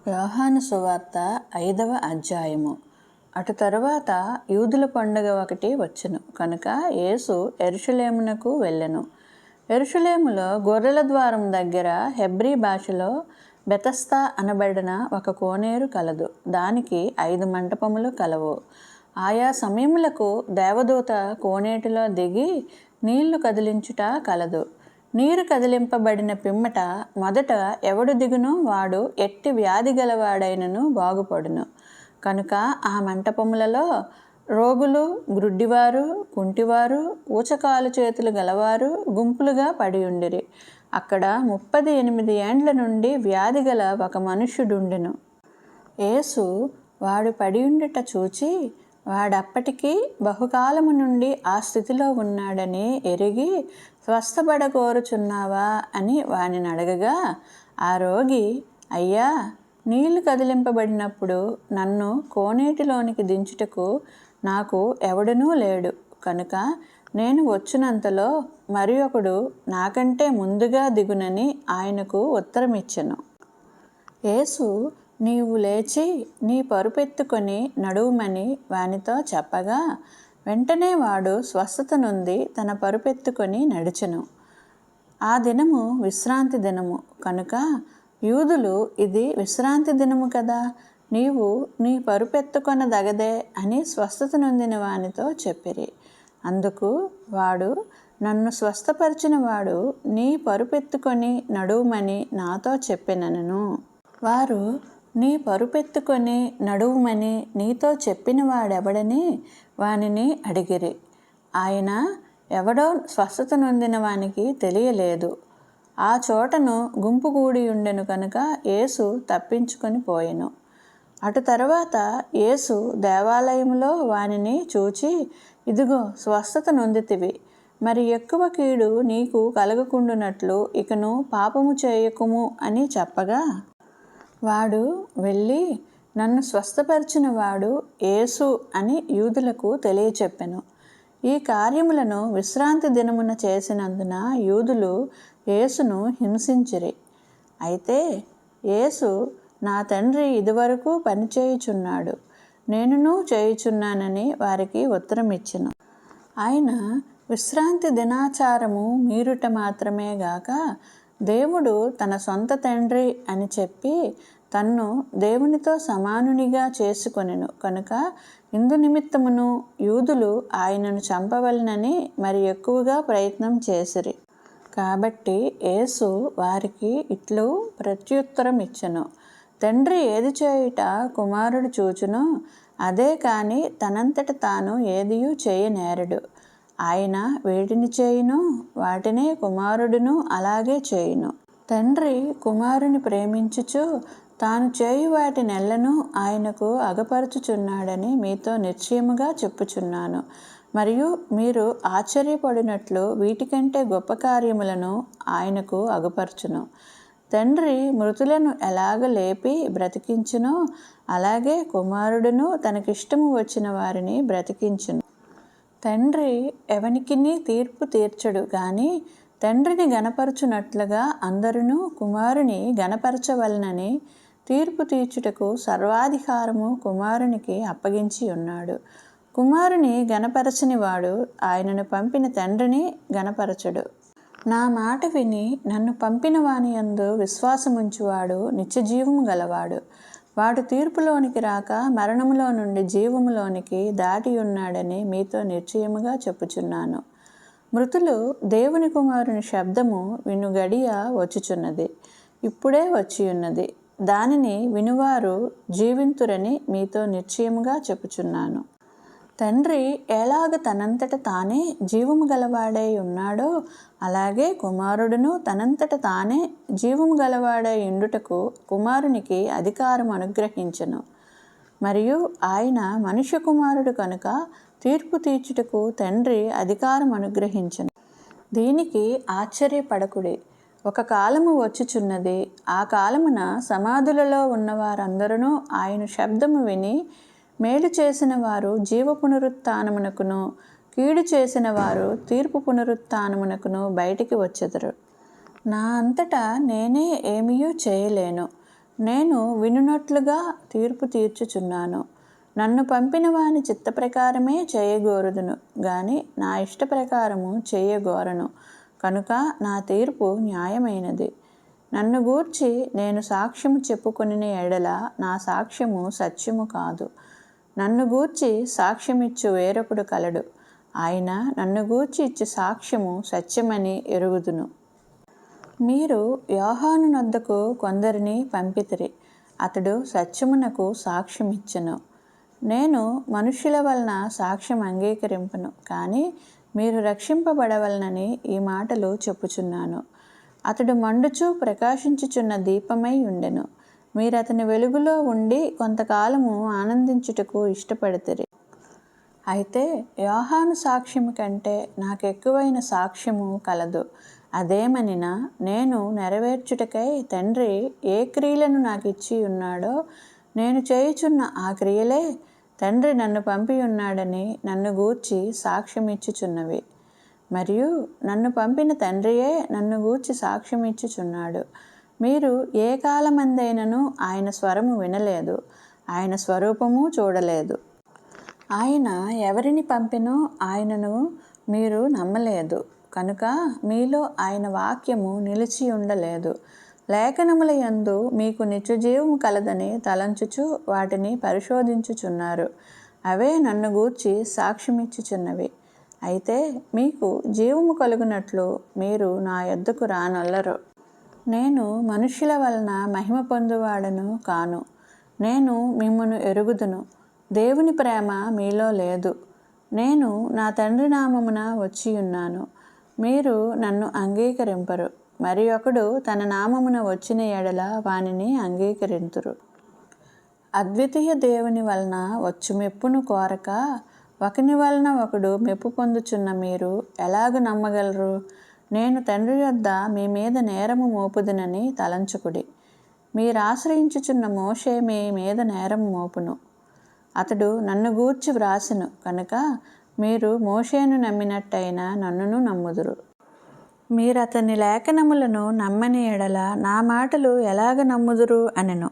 యోహాను సువార్త 5వ అధ్యాయము. అటు తరువాత యూదుల పండుగ ఒకటి వచ్చెను కనుక యేసు యెరూషలేమునకు వెళ్ళెను. యెరూషలేములో గొర్రెల ద్వారం దగ్గర హెబ్రీ భాషలో బెతస్దా అనబడిన ఒక కోనేరు కలదు. దానికి 5 మంటపములు కలవు. ఆయా సమయములకు దేవదూత కోనేటిలో దిగి నీళ్లు కదిలించుట కలదు. నీరు కదిలింపబడిన పిమ్మట మొదట ఎవడు దిగునో వాడు ఎట్టి వ్యాధి గలవాడైనను బాగుపడును. కనుక ఆ మంటపములలో రోగులు, గ్రుడ్డివారు, కుంటివారు, ఊచకాలు చేతులు గలవారు గుంపులుగా పడి ఉండిరి. అక్కడ 38 ఏండ్ల నుండి వ్యాధి గల ఒక మనుష్యుడుండెను. యేసు వాడు పడియుండుట చూచి వాడప్పటికీ బహుకాలము నుండి ఆ స్థితిలో ఉన్నాడని ఎరిగి, స్వస్థపడకోరుచున్నావా అని వానిని అడగగా, ఆ రోగి, అయ్యా, నీళ్లు కదిలింపబడినప్పుడు నన్ను కోనేటిలోనికి దించుటకు నాకు ఎవడనూ లేడు. కనుక నేను వచ్చినంతలో మరి ఒకడు నాకంటే ముందుగా దిగునని ఆయనకు ఉత్తరమిచ్చెను. యేసు, నీవు లేచి నీ పరుపెత్తుకొని నడువుమని వానితో చెప్పగా, వెంటనే వాడు స్వస్థత నొంది తన పరుపెత్తుకొని నడిచెను. ఆ దినము విశ్రాంతి దినము కనుక యూదులు, ఇది విశ్రాంతి దినము కదా, నీవు నీ పరుపెత్తుకొనదగదే అని స్వస్థత నొందిన వానితో చెప్పిరి. అందుకు వాడు, నన్ను స్వస్థపరిచిన వాడు నీ పరుపెత్తుకొని నడువుమని నాతో చెప్పెనెను. వారు, నీ పరుపెత్తుకొని నడువుమని నీతో చెప్పిన వాడెవడని వానిని అడిగిరి. ఆయన ఎవడో స్వస్థత నొందిన వానికి తెలియలేదు. ఆ చోటను గుంపు కూడి ఉండెను కనుక యేసు తప్పించుకొని పోయెను. అటు తరువాత యేసు దేవాలయంలో వానిని చూచి, ఇదిగో స్వస్థత నొందితివి, మరి ఎక్కువ కీడు నీకు కలగకుండునట్లు ఇకను పాపము చేయకుము అని చెప్పగా, వాడు వెళ్ళి నన్ను స్వస్థపరిచిన వాడు యేసు అని యూదులకు తెలియచెప్పెను. ఈ కార్యములను విశ్రాంతి దినమున చేసినందున యూదులు యేసును హింసించిరి. అయితే యేసు, నా తండ్రి ఇదివరకు పనిచేయుచున్నాడు, నేనును చేయుచున్నానని వారికి ఉత్తరమిచ్చెను. ఆయన విశ్రాంతి దినాచారము మీరుట మాత్రమే గాక, దేవుడు తన సొంత తండ్రి అని చెప్పి తన్ను దేవునితో సమానునిగా చేసుకొనెను కనుక ఇందు నిమిత్తమును యూదులు ఆయనను చంపవలెనని మరి ఎక్కువగా ప్రయత్నం చేసిరి. కాబట్టి యేసు వారికి ఇట్లు ప్రత్యుత్తరం ఇచ్చెను, తండ్రి ఏది చేయుట కుమారుడు చూచునో అదే కాని తనంతట తాను ఏదియూ చేయనేరడు. ఆయన వేటిని చేయునో వాటినే కుమారుడును అలాగే చేయును. తండ్రి కుమారుని ప్రేమించుచు తాను చేయు వాటినెల్లను ఆయనకు అగపరచుచున్నాడని మీతో నిశ్చయముగా చెప్పుచున్నాను. మరియు మీరు ఆశ్చర్యపడినట్లు వీటికంటే గొప్ప కార్యములను ఆయనకు అగపరచును. తండ్రి మృతులను ఎలాగ లేపి బ్రతికించునో అలాగే కుమారుడును తనకిష్టము వచ్చిన వారిని బ్రతికించును. తండ్రి ఎవనికిని తీర్పు తీర్చడు గాని తండ్రిని గణపరచునట్లుగా అందరును కుమారుని గణపరచవలనని తీర్పు తీర్చుటకు సర్వాధికారము కుమారునికి అప్పగించి ఉన్నాడు. కుమారుని గణపరచని వాడు ఆయనను పంపిన తండ్రిని గణపరచడు. నా మాట విని నన్ను పంపిన వాని యందు విశ్వాసముంచువాడు నిత్యజీవము గలవాడు. వాడు తీర్పులోనికి రాక మరణములో నుండి జీవములోనికి దాటి ఉన్నాడని మీతో నిశ్చయముగా చెప్పుచున్నాను. మృతులు దేవుని కుమారుని శబ్దము విను గడియ వచ్చుచున్నది, ఇప్పుడే వచ్చియున్నది. దానిని వినువారు జీవింతురని మీతో నిశ్చయముగా చెప్పుచున్నాను. తండ్రి ఎలాగ తనంతట తానే జీవము గలవాడై ఉన్నాడో అలాగే కుమారుడును తనంతట తానే జీవము గలవాడై ఉండుటకు కుమారునికి అధికారం అనుగ్రహించెను. మరియు ఆయన మనుష్య కుమారుడు కనుక తీర్పు తీర్చుటకు తండ్రి అధికారం అనుగ్రహించెను. దీనికి ఆశ్చర్యపడకుడి, ఒక కాలము వచ్చుచున్నది, ఆ కాలమున సమాధులలో ఉన్నవారందరూ ఆయన శబ్దము విని మేలు చేసిన వారు జీవ పునరుత్థానమునకును కీడు చేసిన వారు తీర్పు పునరుత్థానమునకును బయటికి వచ్చెదరు. నా అంతటా నేనే ఏమీయూ చేయలేను. నేను వినునట్లుగా తీర్పు తీర్చుచున్నాను. నన్ను పంపిన వాని చిత్త ప్రకారమే చేయగోరుదును గాని నా ఇష్ట ప్రకారము చేయగోరను. కనుక నా తీర్పు న్యాయమైనది. నన్ను గూర్చి నేను సాక్ష్యము చెప్పుకొనిన ఎడల నా సాక్ష్యము సత్యము కాదు. నన్ను గూర్చి సాక్ష్యమిచ్చు వేరొకడు కలడు. ఆయన నన్ను గూర్చి ఇచ్చు సాక్ష్యము సత్యమని ఎరుగుదును. మీరు యోహాను నొద్దకు కొందరిని పంపితిరి. అతడు సత్యమునకు సాక్ష్యమిచ్చెను. నేను మనుష్యుల వలన సాక్ష్యం అంగీకరింపను, కానీ మీరు రక్షింపబడవలనని ఈ మాటలు చెప్పుచున్నాను. అతడు మండుచు ప్రకాశించుచున్న దీపమై ఉండెను. మీరు అతని వెలుగులో ఉండి కొంతకాలము ఆనందించుటకు ఇష్టపడితిరి. అయితే యోహాను సాక్ష్యము కంటే నాకెక్కువైన సాక్ష్యము కలదు. అదేమనినా, నేను నెరవేర్చుటకై తండ్రి ఏ క్రియలను నాకు ఇచ్చి ఉన్నాడో నేను చేయుచున్న ఆ క్రియలే తండ్రి నన్ను పంపి ఉన్నాడని నన్ను గూర్చి సాక్ష్యమిచ్చుచున్నవి. మరియు నన్ను పంపిన తండ్రియే నన్ను గూర్చి సాక్ష్యమిచ్చుచున్నాడు. మీరు ఏ కాలమందైనను ఆయన స్వరము వినలేదు, ఆయన స్వరూపము చూడలేదు. ఆయన ఎవరిని పంపినో ఆయనను మీరు నమ్మలేదు, కనుక మీలో ఆయన వాక్యము నిలిచి ఉండలేదు. లేఖనముల యందు మీకు నిత్యజీవము కలదని తలంచుచు వాటిని పరిశోధించుచున్నారు. అవే నన్ను గూర్చి సాక్ష్యమిచ్చుచున్నవి. అయితే మీకు జీవము కలుగునట్లు మీరు నా యొద్దకు రానొల్లరు. నేను మనుష్యుల వలన మహిమ పొందువాడను కాను. నేను మిమ్మును ఎరుగుదును. దేవుని ప్రేమ మీలో లేదు. నేను నా తండ్రి నామమున వచ్చియున్నాను, మీరు నన్ను అంగీకరింపరు. మరి ఒకడు తన నామమున వచ్చిన ఎడల వానిని అంగీకరింతురు. అద్వితీయ దేవుని వలన వచ్చు మెప్పును కోరక ఒకని వలన ఒకడు మెప్పు పొందుచున్న మీరు ఎలాగ నమ్మగలరు? నేను తండ్రి యొద్ద మీ మీద నేరము మోపుదునని తలంచుకుడి. మీరాశ్రయించుచున్న మోషే మీ మీద నేరము మోపును. అతడు నన్ను గూర్చి వ్రాసెను కనుక మీరు మోషేను నమ్మినట్టయినా నన్నును నమ్ముదురు. మీరతని లేఖనములను నమ్మని ఎడల నా మాటలు ఎలాగ నమ్ముదురు అనెను.